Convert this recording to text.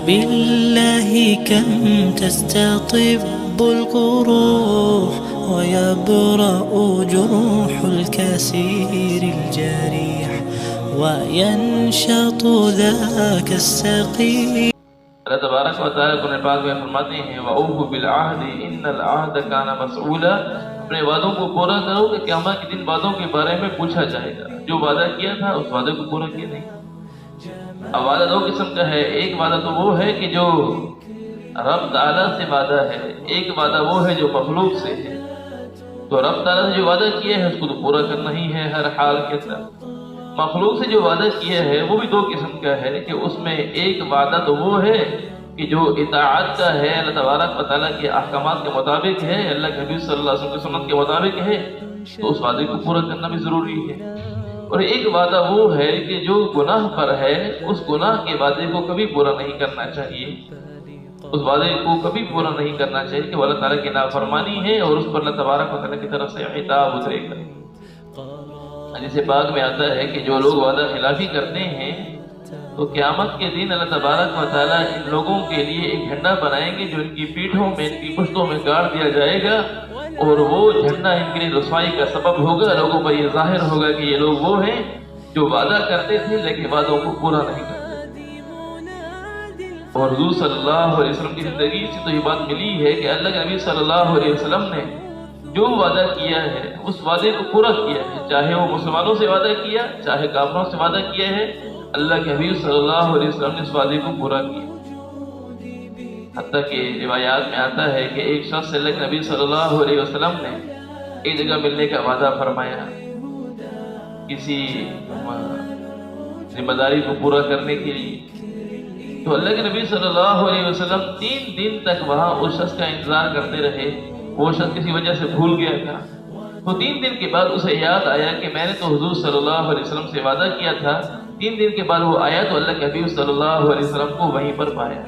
بالله كم تستطب القروح ويبرأ جروح الكسير الجريح وينشط ذاك السقيم. اللہ تبارک و تعالیٰ قرآن پاک میں فرماتے ہیں وَأَوْفُوا بِالْعَهْدِ إِنَّ الْعَهْدَ كَانَ مَسْئُولًا، اپنے وعدوں کو پورا کرو کہ قیامت کے دن وعدوں کے بارے میں پوچھا جائے گا۔ جو وعدہ کیا تھا اس وعدے کو پورا کیا نہیں۔ اب وعدہ دو قسم کا ہے، ایک وعدہ تو وہ ہے کہ جو رب تعالیٰ سے وعدہ ہے، ایک وعدہ وہ ہے جو مخلوق سے ہے۔ تو رب تعالیٰ سے جو وعدہ کیا ہے اس کو تو پورا کرنا ہی ہے ہر حال کے ساتھ۔ مخلوق سے جو وعدہ کیا ہے وہ بھی دو قسم کا ہے کہ اس میں ایک وعدہ تو وہ ہے کہ جو اطاعت کا ہے، اللہ تبارک و تعالیٰ کے احکامات کے مطابق ہے، اللہ کے حبیب صلی اللہ علیہ وسلم کی سنت کے مطابق ہے، تو اس وعدے کو پورا کرنا بھی ضروری ہے۔ اور ایک وعدہ وہ ہے کہ جو گناہ پر ہے اس گناہ کے وعدے کو کبھی پورا نہیں کرنا چاہیے، اس وعدے کو کبھی پورا نہیں کرنا چاہیے کہ وہ اللہ تعالیٰ کی نافرمانی ہے اور اس پر اللہ تبارک و تعالیٰ کی طرف سے عتاب اترے گا۔ حدیث پاک میں آتا ہے کہ جو لوگ وعدہ خلافی کرتے ہیں تو قیامت کے دن اللہ تبارک و تعالیٰ ان لوگوں کے لیے ایک جھنڈا بنائیں گے جو ان کی پیٹھوں میں، ان کی پشتوں میں گاڑ دیا جائے گا، اور وہ جھنڈا ان کے لیے رسوائی کا سبب ہوگا۔ لوگوں پر یہ ظاہر ہوگا کہ یہ لوگ وہ ہیں جو وعدہ کرتے تھے لیکن وعدوں کو پورا نہیں کرتے۔ اور حضور صلی اللہ علیہ وسلم کی زندگی سے تو یہ بات ملی ہے کہ اللہ کے نبی صلی اللہ علیہ وسلم نے جو وعدہ کیا ہے اس وعدے کو پورا کیا ہے، چاہے وہ مسلمانوں سے وعدہ کیا، چاہے کافروں سے وعدہ کیا ہے، اللہ کے حبیب صلی اللہ علیہ وسلم نے اس وعدے کو پورا کیا۔ حتیٰ کہ روایات میں آتا ہے کہ ایک شخص سے اللہ کے نبی صلی اللہ علیہ وسلم نے ایک جگہ ملنے کا وعدہ فرمایا کسی ذمہ داری کو پورا کرنے کے لیے، تو اللہ کے نبی صلی اللہ علیہ وسلم 3 دن تک وہاں اس شخص کا انتظار کرتے رہے۔ وہ شخص کسی وجہ سے بھول گیا تھا، تو 3 دن کے بعد اسے یاد آیا کہ میں نے تو حضور صلی اللہ علیہ وسلم سے وعدہ کیا تھا۔ 3 دن کے بعد وہ آیا تو اللہ کے حبیب صلی اللہ علیہ وسلم کو وہیں پر پایا۔